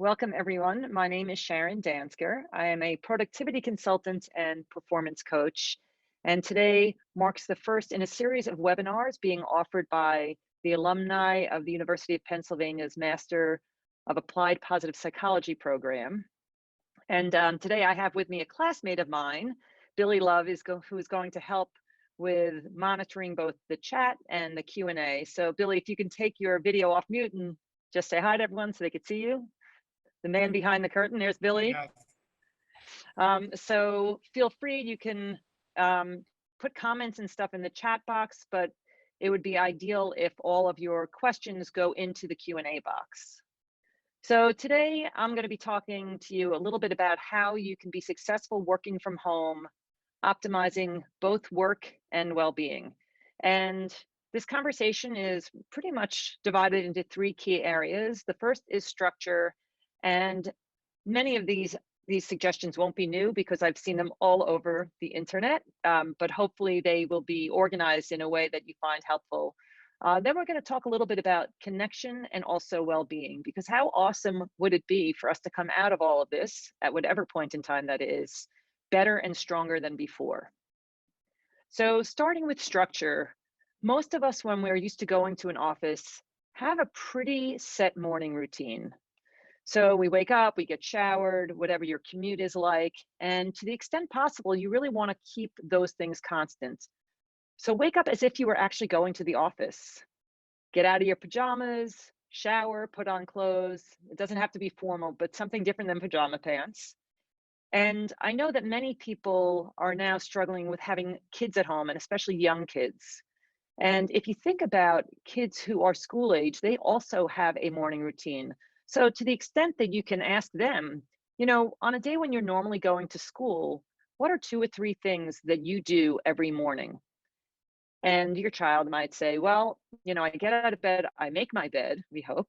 Welcome, everyone. My name is Sharon Danzger. I am a productivity consultant and performance coach. And today marks the first in a series of webinars being offered by the alumni of the University of Pennsylvania's Master of Applied Positive Psychology program. And today I have with me a classmate of mine, Billy Love, who is going to help with monitoring both the chat and the Q&A. So Billy, if you can take your video off mute and just say hi to everyone so they could see you. The man behind the curtain, there's Billy. Yes. So feel free, you can put comments and stuff in the chat box, but it would be ideal if all of your questions go into the Q&A box. So today I'm going to be talking to you a little bit about how you can be successful working from home, optimizing both work and well-being. And this conversation is pretty much divided into three key areas. The first is structure, and many of these suggestions won't be new because I've seen them all over the internet, but hopefully they will be organized in a way that you find helpful. Then we're going to talk a little bit about connection and also well-being, because how awesome would it be for us to come out of all of this, at whatever point in time that is, better and stronger than before. So starting with structure, most of us, when we're used to going to an office, have a pretty set morning routine. So we wake up, we get showered, whatever your commute is like, and to the extent possible, you really want to keep those things constant. So wake up as if you were actually going to the office. Get out of your pajamas, shower, put on clothes. It doesn't have to be formal, but something different than pajama pants. And I know that many people are now struggling with having kids at home, and especially young kids. And if you think about kids who are school age, they also have a morning routine. So to the extent that you can ask them, you know, on a day when you're normally going to school, what are 2 or 3 things that you do every morning? And your child might say, well, you know, I get out of bed, I make my bed, we hope.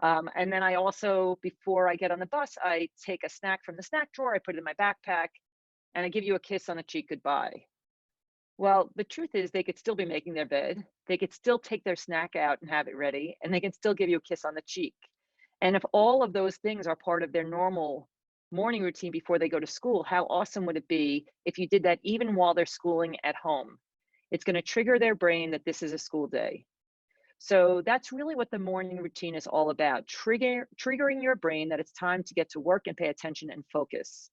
And then I also, before I get on the bus, I take a snack from the snack drawer, I put it in my backpack, and I give you a kiss on the cheek goodbye. Well, the truth is they could still be making their bed. They could still take their snack out and have it ready, and they can still give you a kiss on the cheek. And if all of those things are part of their normal morning routine before they go to school, how awesome would it be if you did that even while they're schooling at home? It's going to trigger their brain that this is a school day. So that's really what the morning routine is all about, triggering your brain that it's time to get to work and pay attention and focus.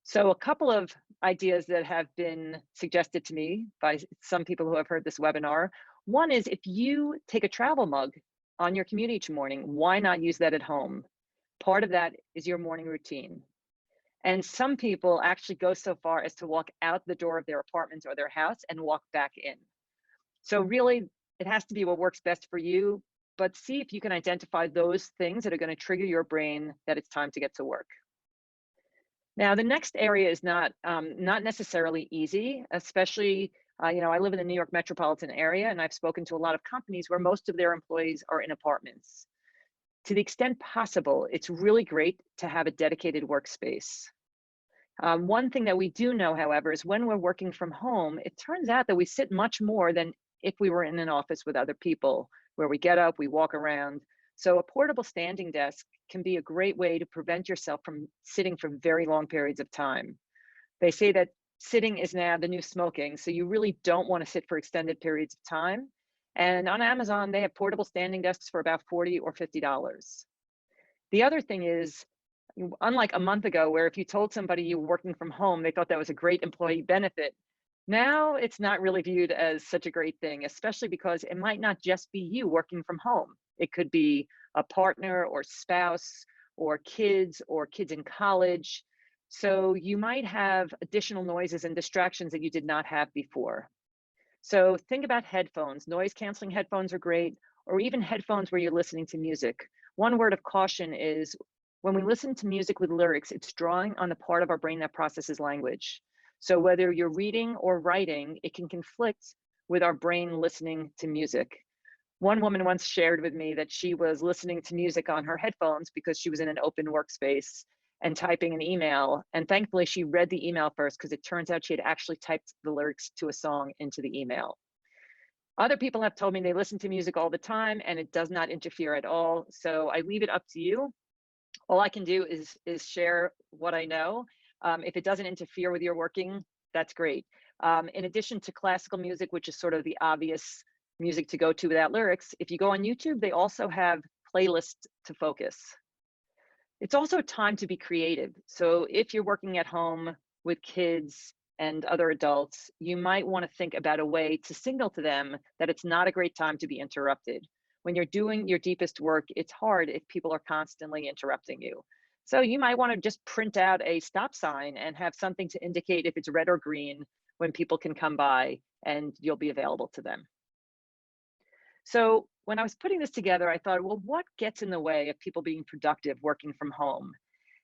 So a couple of ideas that have been suggested to me by some people who have heard this webinar. One is, if you take a travel mug on your commute each morning, why not use that at home? Part of that is your morning routine. And some people actually go so far as to walk out the door of their apartment or their house and walk back in. So really, it has to be what works best for you, but see if you can identify those things that are going to trigger your brain that it's time to get to work. Now, the next area is not necessarily easy, especially, you know, I live in the New York metropolitan area, and I've spoken to a lot of companies where most of their employees are in apartments. To the extent possible, it's really great to have a dedicated workspace. One thing that we do know, however, is when we're working from home, it turns out that we sit much more than if we were in an office with other people, where we get up, we walk around. So a portable standing desk can be a great way to prevent yourself from sitting for very long periods of time. They say that sitting is now the new smoking, so you really don't want to sit for extended periods of time. And on Amazon, they have portable standing desks for about $40 or $50. The other thing is, unlike a month ago, where if you told somebody you were working from home, they thought that was a great employee benefit. Now it's not really viewed as such a great thing, especially because it might not just be you working from home. It could be a partner or spouse or kids in college. So you might have additional noises and distractions that you did not have before. So think about headphones. Noise canceling headphones are great, or even headphones where you're listening to music. One word of caution is, when we listen to music with lyrics, it's drawing on the part of our brain that processes language. So whether you're reading or writing, it can conflict with our brain listening to music. One woman once shared with me that she was listening to music on her headphones because she was in an open workspace and typing an email. And thankfully she read the email first, because it turns out she had actually typed the lyrics to a song into the email. Other people have told me they listen to music all the time and it does not interfere at all. So I leave it up to you. All I can do is share what I know. If it doesn't interfere with your working, that's great. In addition to classical music, which is sort of the obvious music to go to without lyrics, if you go on YouTube, they also have playlists to focus. It's also a time to be creative. So if you're working at home with kids and other adults, you might want to think about a way to signal to them that it's not a great time to be interrupted. When you're doing your deepest work, it's hard if people are constantly interrupting you. So you might want to just print out a stop sign and have something to indicate if it's red or green when people can come by and you'll be available to them. So when I was putting this together, I thought, well, what gets in the way of people being productive working from home?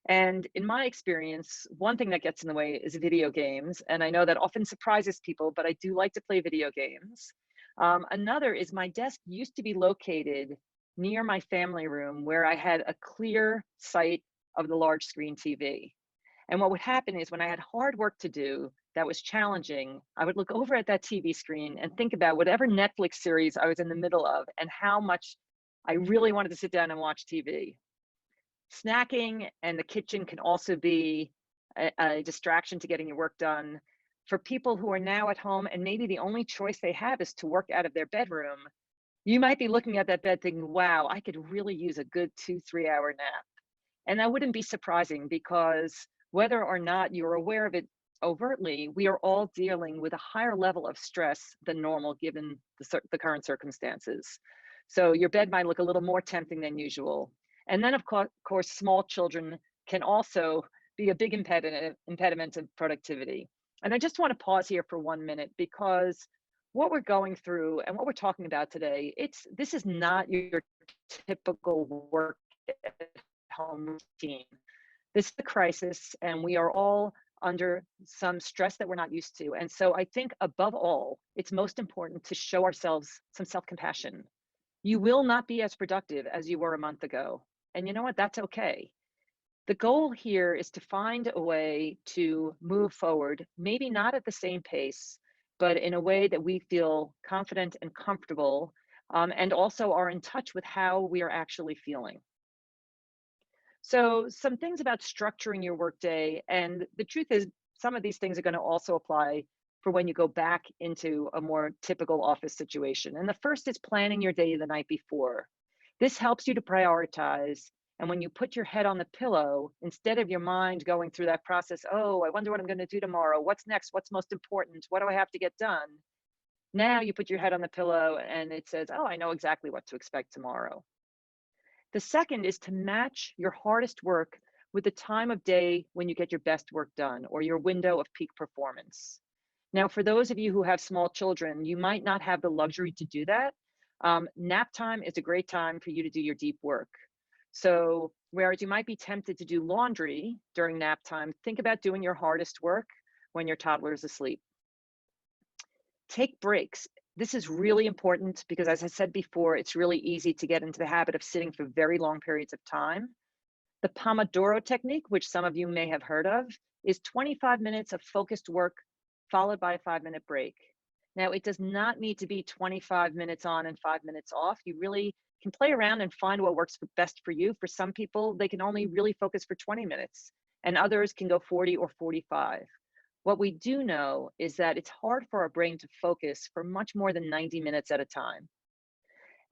And in my experience, one thing that gets in the way is video games. And I know that often surprises people, but I do like to play video games. Another is my desk used to be located near my family room where I had a clear sight of the large screen TV. And what would happen is when I had hard work to do that was challenging, I would look over at that TV screen and think about whatever Netflix series I was in the middle of and how much I really wanted to sit down and watch TV. Snacking and the kitchen can also be a distraction to getting your work done. For people who are now at home and maybe the only choice they have is to work out of their bedroom, you might be looking at that bed thinking, wow, I could really use a good 2, 3 hour nap. And that wouldn't be surprising because whether or not you're aware of it overtly, we are all dealing with a higher level of stress than normal given the current circumstances. So your bed might look a little more tempting than usual. And then, of course, small children can also be a big impediment to productivity. And I just want to pause here for 1 minute because what we're going through and what we're talking about today, this is not your typical work at home routine. This is a crisis, and we are all under some stress that we're not used to. And so I think above all, it's most important to show ourselves some self-compassion. You will not be as productive as you were a month ago. And you know what? That's okay. The goal here is to find a way to move forward, maybe not at the same pace, but in a way that we feel confident and comfortable, and also are in touch with how we are actually feeling. So some things about structuring your workday, and the truth is some of these things are going to also apply for when you go back into a more typical office situation. And the first is planning your day the night before. This helps you to prioritize. And when you put your head on the pillow, instead of your mind going through that process, oh, I wonder what I'm going to do tomorrow. What's next? What's most important? What do I have to get done? Now you put your head on the pillow and it says, oh, I know exactly what to expect tomorrow. The second is to match your hardest work with the time of day when you get your best work done or your window of peak performance. Now, for those of you who have small children, you might not have the luxury to do that. Nap time is a great time for you to do your deep work. So whereas you might be tempted to do laundry during nap time, think about doing your hardest work when your toddler is asleep. Take breaks. This is really important because, as I said before, it's really easy to get into the habit of sitting for very long periods of time. The Pomodoro technique, which some of you may have heard of, is 25 minutes of focused work followed by a 5-minute break. Now, it does not need to be 25 minutes on and 5 minutes off. You really can play around and find what works best for you. For some people, they can only really focus for 20 minutes, and others can go 40 or 45. What we do know is that it's hard for our brain to focus for much more than 90 minutes at a time.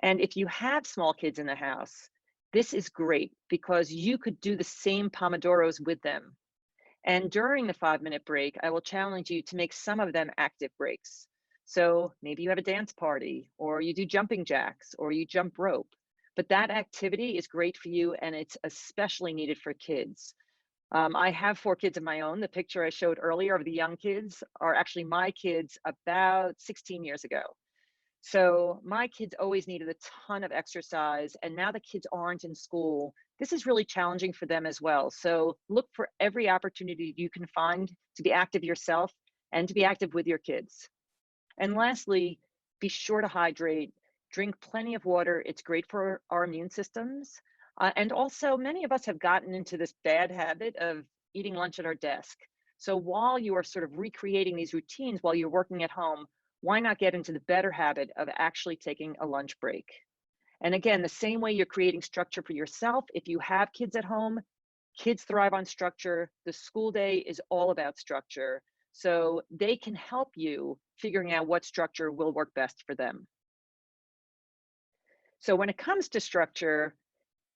And if you have small kids in the house, this is great because you could do the same Pomodoros with them. And during the 5-minute break, I will challenge you to make some of them active breaks. So maybe you have a dance party, or you do jumping jacks, or you jump rope. But that activity is great for you, and it's especially needed for kids. I have 4 kids of my own. The picture I showed earlier of the young kids are actually my kids about 16 years ago. So my kids always needed a ton of exercise, and now the kids aren't in school. This is really challenging for them as well. So look for every opportunity you can find to be active yourself and to be active with your kids. And lastly, be sure to hydrate. Drink plenty of water. It's great for our immune systems. And also, many of us have gotten into this bad habit of eating lunch at our desk. So while you are sort of recreating these routines while you're working at home, why not get into the better habit of actually taking a lunch break? And again, the same way you're creating structure for yourself, if you have kids at home, kids thrive on structure. The school day is all about structure. So they can help you figuring out what structure will work best for them. So when it comes to structure,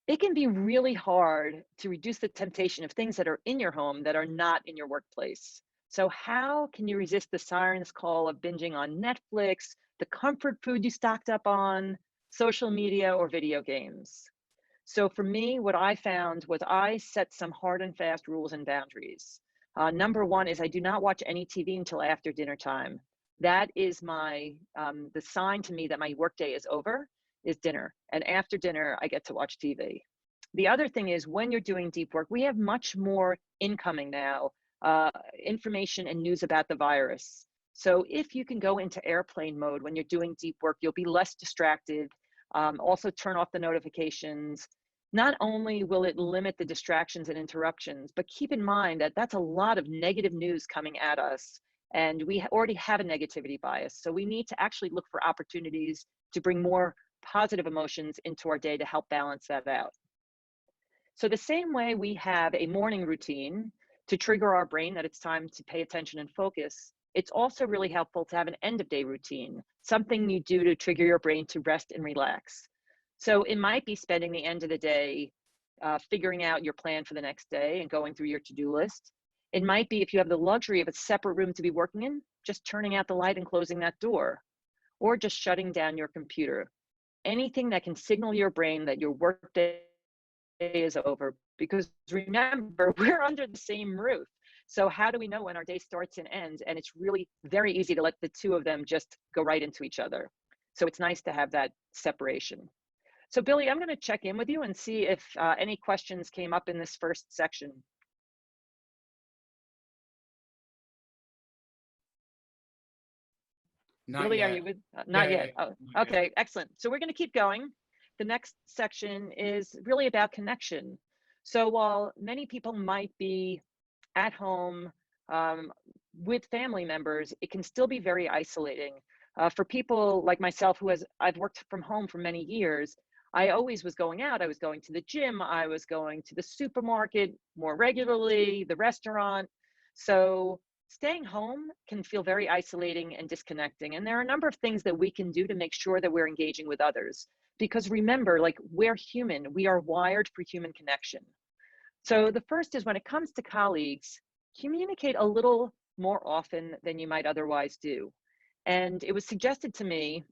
it can be really hard to reduce the temptation of things that are in your home that are not in your workplace. So how can you resist the siren's call of binging on Netflix, the comfort food you stocked up on, social media, or video games? So for me, what I found was I set some hard and fast rules and boundaries. Number one is I do not watch any TV until after dinner time. That is the sign to me that my workday is over is dinner. And after dinner, I get to watch TV. The other thing is when you're doing deep work, we have much more incoming now, information and news about the virus. So if you can go into airplane mode when you're doing deep work, you'll be less distracted. Also turn off the notifications. Not only will it limit the distractions and interruptions, but keep in mind that that's a lot of negative news coming at us. And we already have a negativity bias. So we need to actually look for opportunities to bring more positive emotions into our day to help balance that out. So the same way we have a morning routine to trigger our brain that it's time to pay attention and focus, it's also really helpful to have an end of day routine, something you do to trigger your brain to rest and relax. So it might be spending the end of the day figuring out your plan for the next day and going through your to-do list. It might be, if you have the luxury of a separate room to be working in, just turning out the light and closing that door, or just shutting down your computer. Anything that can signal your brain that your workday is over, because remember, we're under the same roof. So how do we know when our day starts and ends? And it's really very easy to let the two of them just go right into each other. So it's nice to have that separation. So Billy, I'm going to check in with you and see if any questions came up in this first section. Not Billy, are yet. you with? Not Yeah, yet. Oh, not yet. okay, excellent. So we're going to keep going. The next section is really about connection. So while many people might be at home with family members, it can still be very isolating. For people like myself, I've worked from home for many years, I always was going out. I was going to the gym, I was going to the supermarket more regularly, the restaurant. So staying home can feel very isolating and disconnecting. And there are a number of things that we can do to make sure that we're engaging with others. Because remember, like, we're human, we are wired for human connection. So the first is, when it comes to colleagues, communicate a little more often than you might otherwise do. And it was suggested to me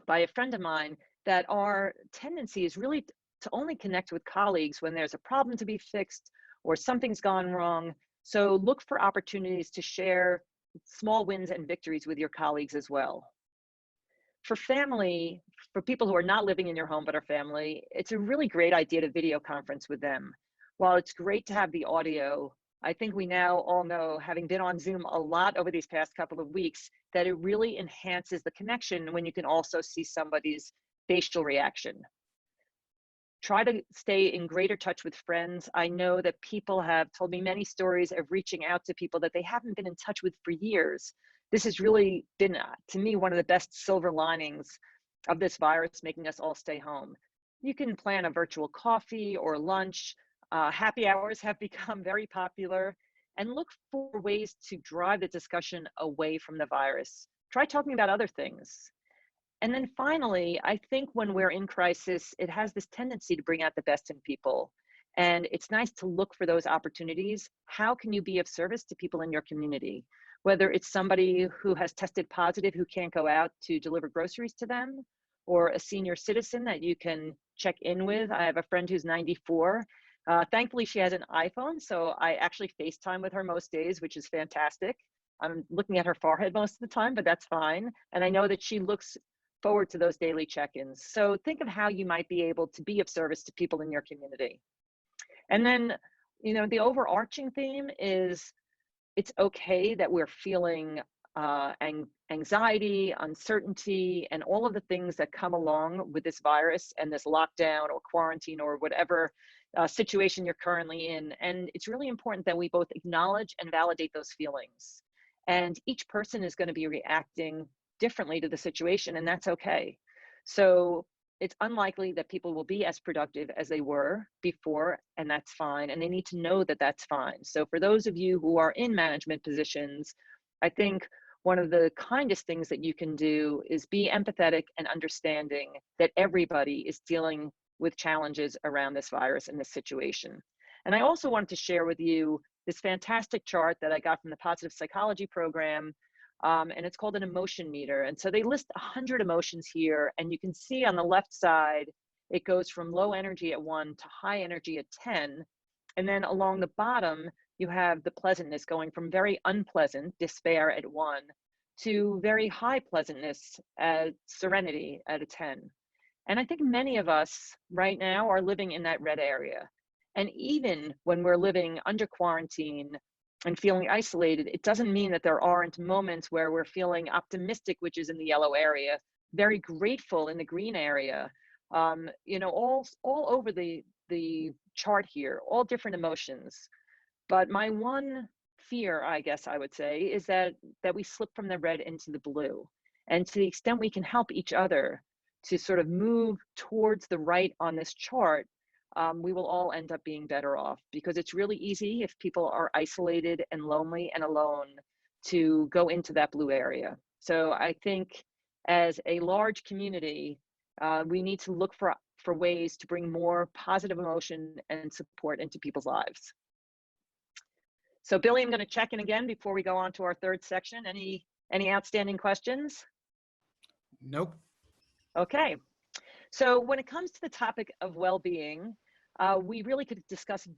by a friend of mine that our tendency is really to only connect with colleagues when there's a problem to be fixed or something's gone wrong. So look for opportunities to share small wins and victories with your colleagues as well. For family, for people who are not living in your home but are family, it's a really great idea to video conference with them. While it's great to have the audio, I think we now all know, having been on Zoom a lot over these past couple of weeks, that it really enhances the connection when you can also see somebody's facial reaction. Try to stay in greater touch with friends. I know that people have told me many stories of reaching out to people that they haven't been in touch with for years. This has really been, to me, one of the best silver linings of this virus, making us all stay home. You can plan a virtual coffee or lunch. Happy hours have become very popular, and look for ways to drive the discussion away from the virus. Try talking about other things. And then finally, I think when we're in crisis, it has this tendency to bring out the best in people. And it's nice to look for those opportunities. How can you be of service to people in your community? Whether it's somebody who has tested positive who can't go out to deliver groceries to them, or a senior citizen that you can check in with. I have a friend who's 94. Thankfully, she has an iPhone, so I actually FaceTime with her most days, which is fantastic. I'm looking at her forehead most of the time, but that's fine. And I know that she looks forward to those daily check-ins. So think of how you might be able to be of service to people in your community. And then, the overarching theme is, it's okay that we're feeling anxiety, uncertainty, and all of the things that come along with this virus and this lockdown or quarantine or whatever situation you're currently in. And it's really important that we both acknowledge and validate those feelings. And each person is going to be reacting differently to the situation, and that's okay. So it's unlikely that people will be as productive as they were before, and that's fine. And they need to know that that's fine. So for those of you who are in management positions, I think one of the kindest things that you can do is be empathetic and understanding that everybody is dealing with challenges around this virus and this situation. And I also wanted to share with you this fantastic chart that I got from the positive psychology program, and it's called an emotion meter. And so they list 100 emotions here, and you can see on the left side, it goes from low energy at 1 to high energy at 10. And then along the bottom, you have the pleasantness going from very unpleasant, despair at 1, to very high pleasantness at serenity at a 10. And I think many of us right now are living in that red area. And even when we're living under quarantine and feeling isolated, it doesn't mean that there aren't moments where we're feeling optimistic, which is in the yellow area, very grateful in the green area, you know, all over the chart here, all different emotions. But my one fear, I guess I would say, is that we slip from the red into the blue. And to the extent we can help each other to sort of move towards the right on this chart, we will all end up being better off, because it's really easy if people are isolated and lonely and alone to go into that blue area. So I think as a large community, we need to look for ways to bring more positive emotion and support into people's lives. So Billy, I'm going to check in again before we go on to our third section. Any outstanding questions? Nope. Okay. So when it comes to the topic of well-being, we really could discuss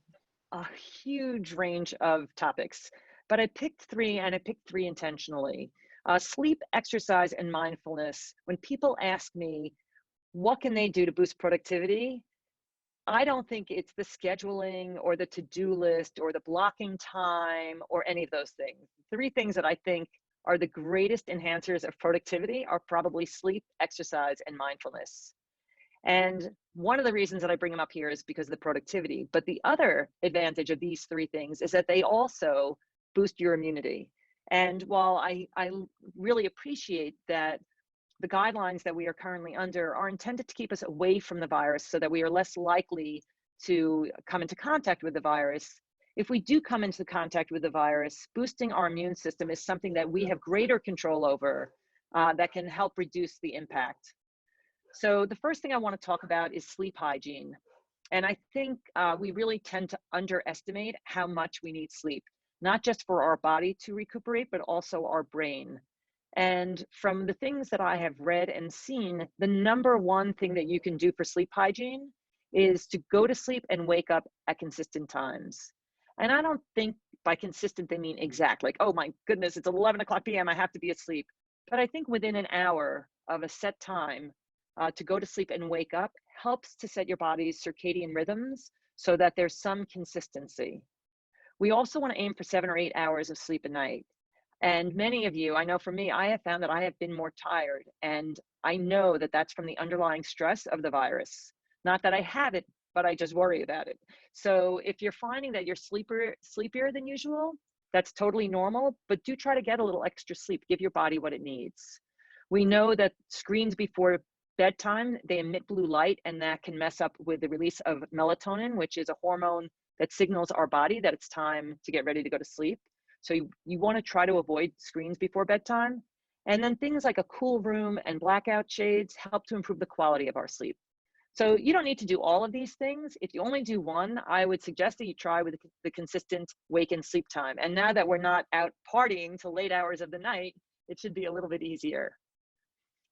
a huge range of topics, but I picked three, and I picked three intentionally. Sleep, exercise, and mindfulness. When people ask me, what can they do to boost productivity? I don't think it's the scheduling or the to-do list or the blocking time or any of those things. Three things that I think are the greatest enhancers of productivity are probably sleep, exercise, and mindfulness. And one of the reasons that I bring them up here is because of the productivity. But the other advantage of these three things is that they also boost your immunity. And while I really appreciate that the guidelines that we are currently under are intended to keep us away from the virus so that we are less likely to come into contact with the virus, if we do come into contact with the virus, boosting our immune system is something that we have greater control over, that can help reduce the impact. So the first thing I want to talk about is sleep hygiene. And I think we really tend to underestimate how much we need sleep, not just for our body to recuperate, but also our brain. And from the things that I have read and seen, the number one thing that you can do for sleep hygiene is to go to sleep and wake up at consistent times. And I don't think by consistent they mean exact, like, oh my goodness, it's 11 o'clock p.m., I have to be asleep. But I think within an hour of a set time to go to sleep and wake up helps to set your body's circadian rhythms so that there's some consistency. We also want to aim for 7 or 8 hours of sleep a night. And many of you, I know for me, I have found that I have been more tired, and I know that that's from the underlying stress of the virus. Not that I have it, but I just worry about it. So if you're finding that you're sleepier than usual, that's totally normal, but do try to get a little extra sleep. Give your body what it needs. We know that screens before bedtime, they emit blue light, and that can mess up with the release of melatonin, which is a hormone that signals our body that it's time to get ready to go to sleep. So you want to try to avoid screens before bedtime. And then things like a cool room and blackout shades help to improve the quality of our sleep. So you don't need to do all of these things. If you only do one, I would suggest that you try with the consistent wake and sleep time. And now that we're not out partying till late hours of the night, it should be a little bit easier.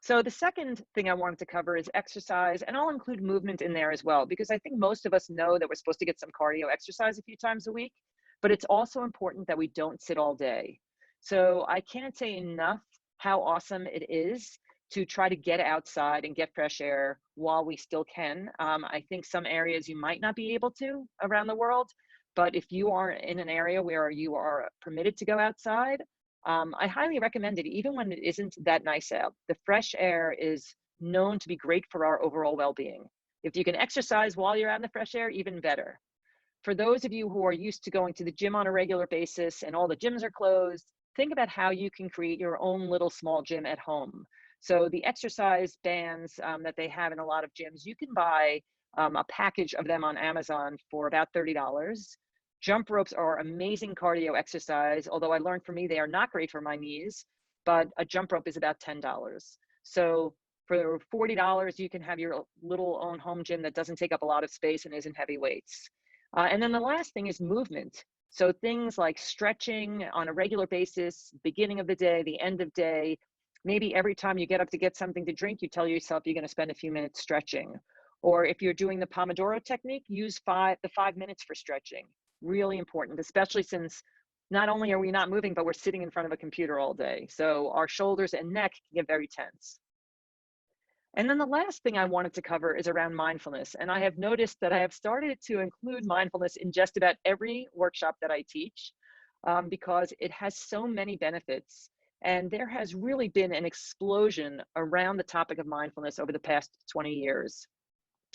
So the second thing I wanted to cover is exercise, and I'll include movement in there as well, because I think most of us know that we're supposed to get some cardio exercise a few times a week, but it's also important that we don't sit all day. So I can't say enough how awesome it is to try to get outside and get fresh air while we still can. I think some areas you might not be able to around the world, but if you are in an area where you are permitted to go outside, I highly recommend it, even when it isn't that nice out. The fresh air is known to be great for our overall well-being. If you can exercise while you're out in the fresh air, even better. For those of you who are used to going to the gym on a regular basis and all the gyms are closed, think about how you can create your own little small gym at home. So the exercise bands that they have in a lot of gyms, you can buy a package of them on Amazon for about $30. Jump ropes are amazing cardio exercise, although I learned for me they are not great for my knees, but a jump rope is about $10. So for $40, you can have your little own home gym that doesn't take up a lot of space and isn't heavy weights. And then the last thing is movement. So things like stretching on a regular basis, beginning of the day, the end of day, maybe every time you get up to get something to drink, you tell yourself you're going to spend a few minutes stretching. Or if you're doing the Pomodoro technique, use the 5 minutes for stretching. Really important, especially since not only are we not moving, but we're sitting in front of a computer all day. So our shoulders and neck can get very tense. And then the last thing I wanted to cover is around mindfulness. And I have noticed that I have started to include mindfulness in just about every workshop that I teach because it has so many benefits. And there has really been an explosion around the topic of mindfulness over the past 20 years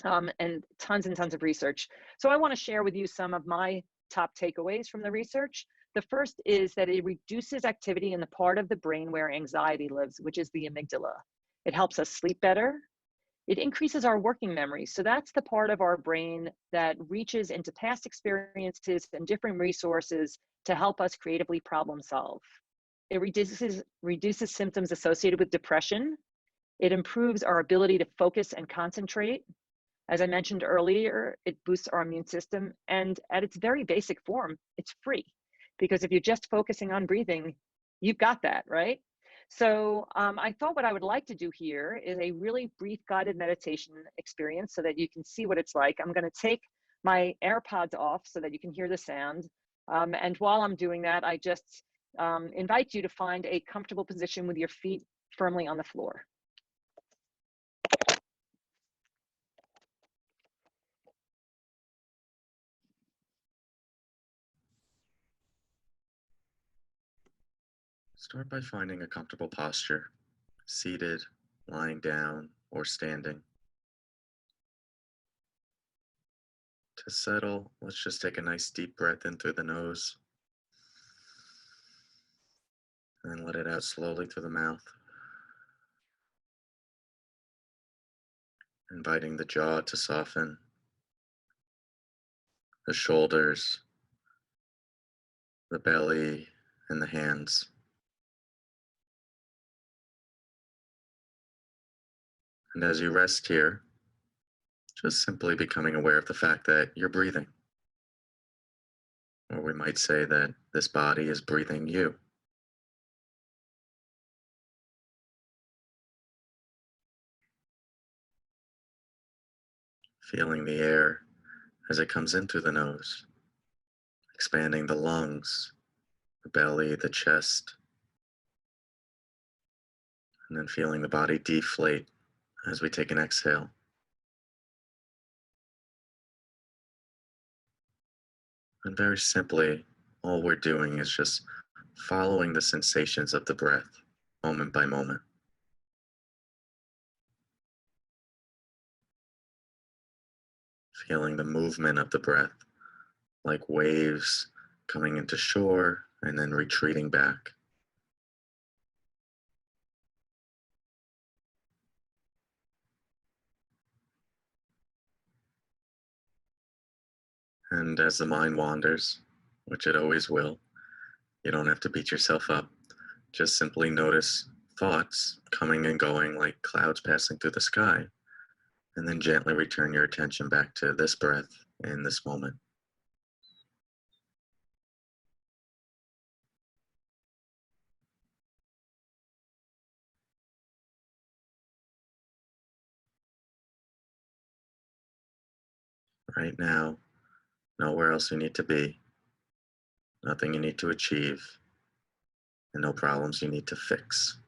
and tons of research. So I want to share with you some of my top takeaways from the research. The first is that it reduces activity in the part of the brain where anxiety lives, which is the amygdala. It helps us sleep better. It increases our working memory. So that's the part of our brain that reaches into past experiences and different resources to help us creatively problem solve. It reduces symptoms associated with depression. It improves our ability to focus and concentrate. As I mentioned earlier, it boosts our immune system. And at its very basic form, it's free. Because if you're just focusing on breathing, you've got that, right? So I thought what I would like to do here is a really brief guided meditation experience so that you can see what it's like. I'm going to take my AirPods off so that you can hear the sound. And while I'm doing that, I just invite you to find a comfortable position with your feet firmly on the floor. Start by finding a comfortable posture, seated, lying down, or standing. To settle, let's just take a nice deep breath in through the nose and let it out slowly through the mouth, inviting the jaw to soften, the shoulders, the belly, and the hands. And as you rest here, just simply becoming aware of the fact that you're breathing. Or we might say that this body is breathing you. Feeling the air as it comes in through the nose, expanding the lungs, the belly, the chest, and then feeling the body deflate as we take an exhale. And very simply, all we're doing is just following the sensations of the breath, moment by moment. Feeling the movement of the breath, like waves coming into shore and then retreating back. And as the mind wanders, which it always will, you don't have to beat yourself up. Just simply notice thoughts coming and going like clouds passing through the sky, and then gently return your attention back to this breath in this moment. Right now, nowhere else you need to be, nothing you need to achieve, and no problems you need to fix.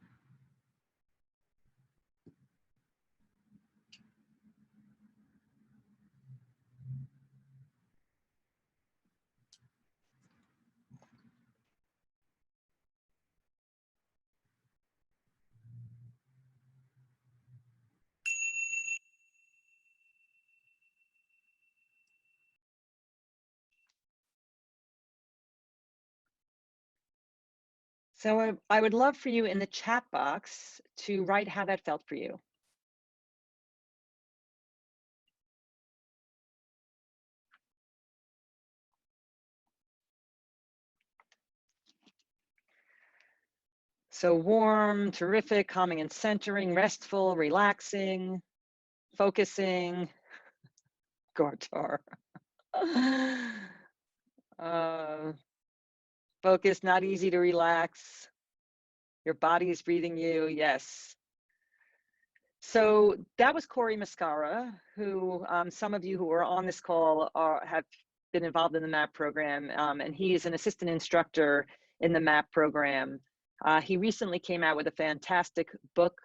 So I would love for you in the chat box to write how that felt for you. So warm, terrific, calming and centering, restful, relaxing, focusing, Gortar. Focus, not easy to relax. Your body is breathing you, yes. So that was Corey Mascara, who some of you who are on this call have been involved in the MAPP program, and he is an assistant instructor in the MAPP program. He recently came out with a fantastic book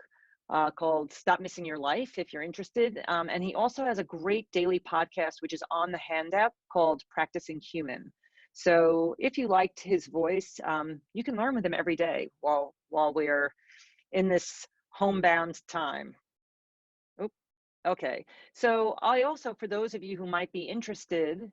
called Stop Missing Your Life, if you're interested. And he also has a great daily podcast, which is on the handout called Practicing Human. So if you liked his voice, you can learn with him every day while we're in this homebound time. Okay, so I also, for those of you who might be interested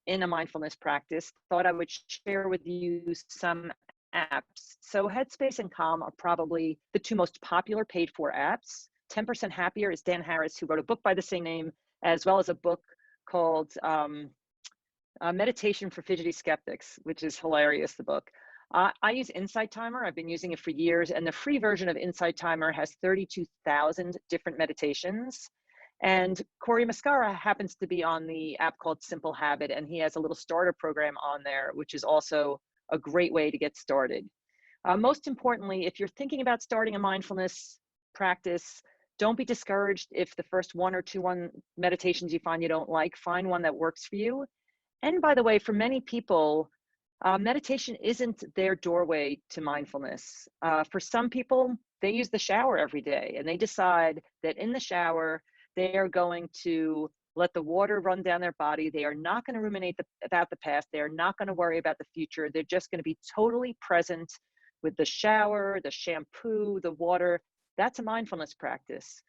in a mindfulness practice, thought I would share with you some apps. So Headspace and Calm are probably the two most popular paid for apps. 10% Happier is Dan Harris, who wrote a book by the same name, as well as a book called Meditation for Fidgety Skeptics, which is hilarious, the book. I use Insight Timer. I've been using it for years, and the free version of Insight Timer has 32,000 different meditations. And Corey Mascara happens to be on the app called Simple Habit, and he has a little starter program on there, which is also a great way to get started. Most importantly, if you're thinking about starting a mindfulness practice, don't be discouraged if the first one or two meditations you find you don't like. Find one that works for you. And by the way, for many people, meditation isn't their doorway to mindfulness. For some people, they use the shower every day, and they decide that in the shower, they are going to let the water run down their body. They are not going to ruminate about the past. They are not going to worry about the future. They're just going to be totally present with the shower, the shampoo, the water. That's a mindfulness practice.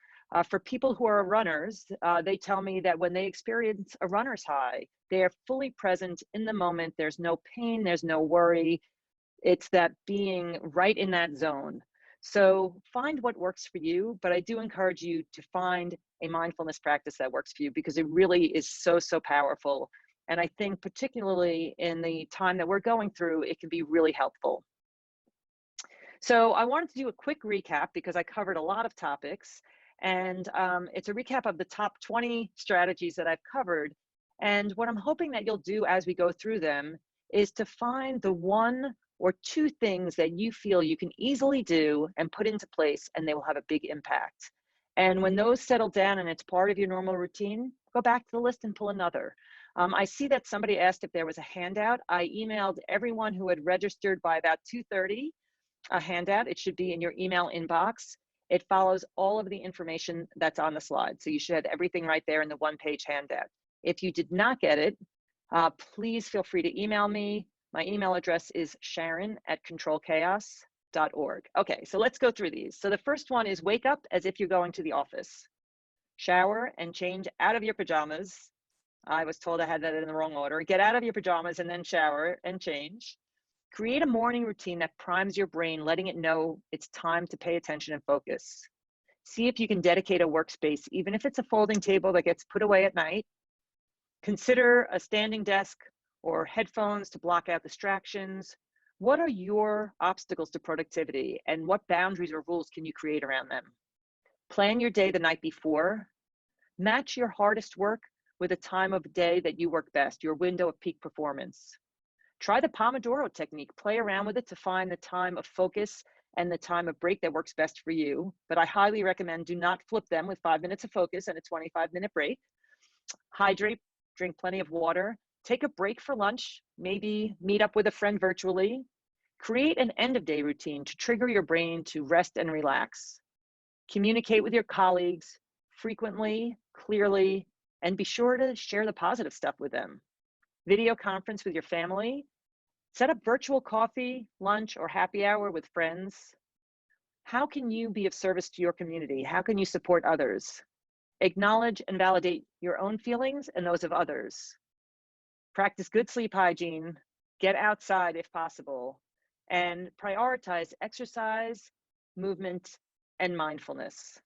For people who are runners, they tell me that when they experience a runner's high, they are fully present in the moment. There's no pain, there's no worry. It's that being right in that zone. So find what works for you, but I do encourage you to find a mindfulness practice that works for you, because it really is so, so powerful. And I think particularly in the time that we're going through, it can be really helpful. So I wanted to do a quick recap because I covered a lot of topics, and it's a recap of the top 20 strategies that I've covered. And what I'm hoping that you'll do as we go through them is to find the one or two things that you feel you can easily do and put into place, and they will have a big impact. And when those settle down and it's part of your normal routine, go back to the list and pull another. I see that somebody asked if there was a handout. I emailed everyone who had registered by about 2:30 a handout. It should be in your email inbox. It follows all of the information that's on the slide. So you should have everything right there in the one-page handout. If you did not get it, please feel free to email me. My email address is sharon@controlchaos.org. Okay, so let's go through these. So the first one is wake up as if you're going to the office. Shower and change out of your pajamas. I was told I had that in the wrong order. Get out of your pajamas and then shower and change. Create a morning routine that primes your brain, letting it know it's time to pay attention and focus. See if you can dedicate a workspace, even if it's a folding table that gets put away at night. Consider a standing desk or headphones to block out distractions. What are your obstacles to productivity, and what boundaries or rules can you create around them? Plan your day the night before. Match your hardest work with a time of day that you work best, your window of peak performance. Try the Pomodoro technique. Play around with it to find the time of focus and the time of break that works best for you. But I highly recommend do not flip them with 5 minutes of focus and a 25-minute break. Hydrate, drink plenty of water. Take a break for lunch. Maybe meet up with a friend virtually. Create an end-of-day routine to trigger your brain to rest and relax. Communicate with your colleagues frequently, clearly, and be sure to share the positive stuff with them. Video conference with your family. Set up virtual coffee, lunch, or happy hour with friends. How can you be of service to your community? How can you support others? Acknowledge and validate your own feelings and those of others. Practice good sleep hygiene. Get outside if possible. and prioritize exercise, movement, and mindfulness.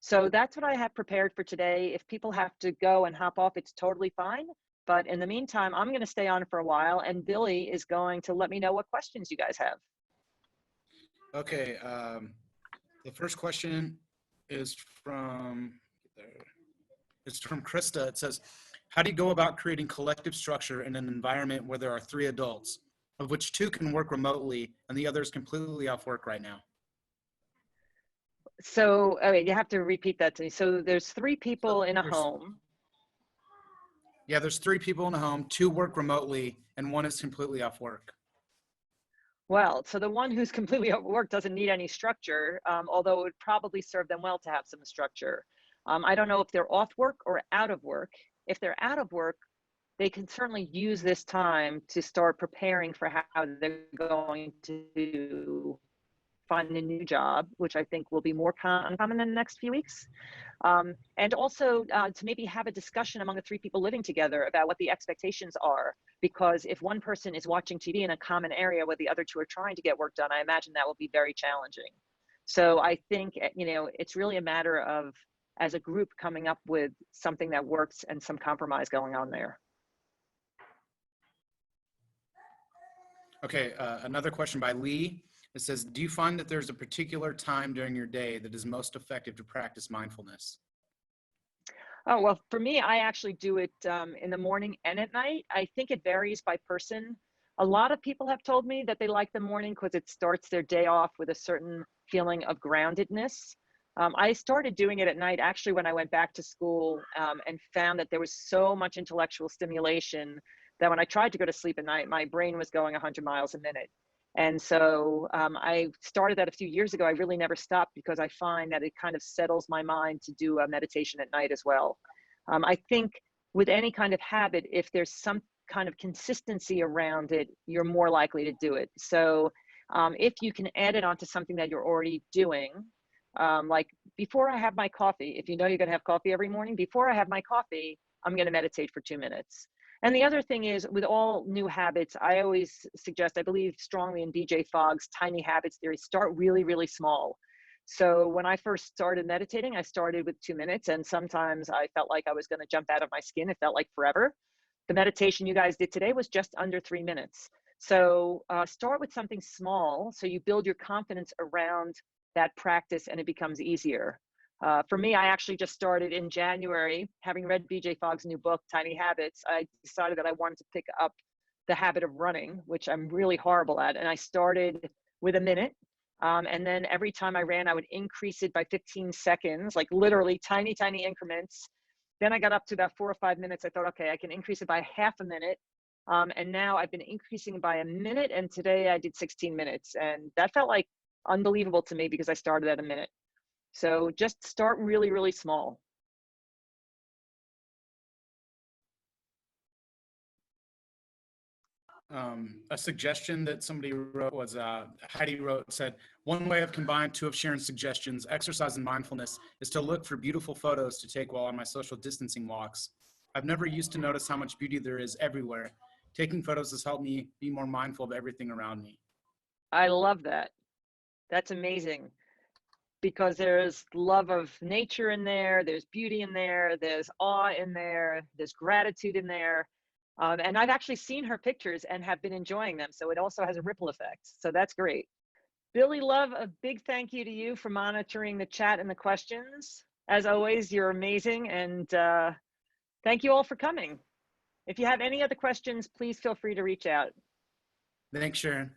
So that's what I have prepared for today. If people have to go and hop off, it's totally fine. But in the meantime, I'm going to stay on for a while, and Billy is going to let me know what questions you guys have. Okay. The first question is from Krista. It says, how do you go about creating collective structure in an environment where there are 3 adults, of which 2 can work remotely and the other is completely off work right now? So, you have to repeat that to me. So there's 3 people in a home. Yeah, there's 3 people in a home, 2 work remotely, and 1 is completely off work. Well, so the one who's completely off work doesn't need any structure, although it would probably serve them well to have some structure. I don't know if they're off work or out of work. If they're out of work, they can certainly use this time to start preparing for how they're going to find a new job, which I think will be more uncommon in the next few weeks. And also to maybe have a discussion among the 3 people living together about what the expectations are. Because if one person is watching TV in a common area where the other 2 are trying to get work done, I imagine that will be very challenging. So I think, it's really a matter of, as a group, coming up with something that works and some compromise going on there. Okay, another question by Lee. It says, do you find that there's a particular time during your day that is most effective to practice mindfulness? Oh, well, for me, I actually do it in the morning and at night. I think it varies by person. A lot of people have told me that they like the morning because it starts their day off with a certain feeling of groundedness. I started doing it at night actually when I went back to school and found that there was so much intellectual stimulation that when I tried to go to sleep at night, my brain was going 100 miles a minute. And so I started that a few years ago. I really never stopped because I find that it kind of settles my mind to do a meditation at night as well. I think with any kind of habit, if there's some kind of consistency around it, you're more likely to do it. So if you can add it onto something that you're already doing, like before I have my coffee, if you know you're going to have coffee every morning, before I have my coffee, I'm going to meditate for 2 minutes. And the other thing is, with all new habits, I always suggest, I believe strongly in BJ Fogg's tiny habits theory, start really, really small. So when I first started meditating, I started with 2 minutes, and sometimes I felt like I was going to jump out of my skin. It felt like forever. The meditation you guys did today was just under 3 minutes. So start with something small so you build your confidence around that practice and it becomes easier. For me, I actually just started in January, having read BJ Fogg's new book, Tiny Habits. I decided that I wanted to pick up the habit of running, which I'm really horrible at. And I started with a minute. And then every time I ran, I would increase it by 15 seconds, like literally tiny, tiny increments. Then I got up to about 4 or 5 minutes. I thought, okay, I can increase it by half a minute. And now I've been increasing by a minute. And today I did 16 minutes. And that felt like unbelievable to me because I started at a minute. So just start really, really small. A suggestion that somebody wrote was, Heidi wrote, said, one way I've combined 2 of Sharon's suggestions, exercise and mindfulness, is to look for beautiful photos to take while on my social distancing walks. I've never used to notice how much beauty there is everywhere. Taking photos has helped me be more mindful of everything around me. I love that. That's amazing. Because there's love of nature in there, there's beauty in there, there's awe in there, there's gratitude in there. And I've actually seen her pictures and have been enjoying them. So it also has a ripple effect. So that's great. Billy Love, a big thank you to you for monitoring the chat and the questions. As always, you're amazing. And thank you all for coming. If you have any other questions, please feel free to reach out. Thanks, Sharon.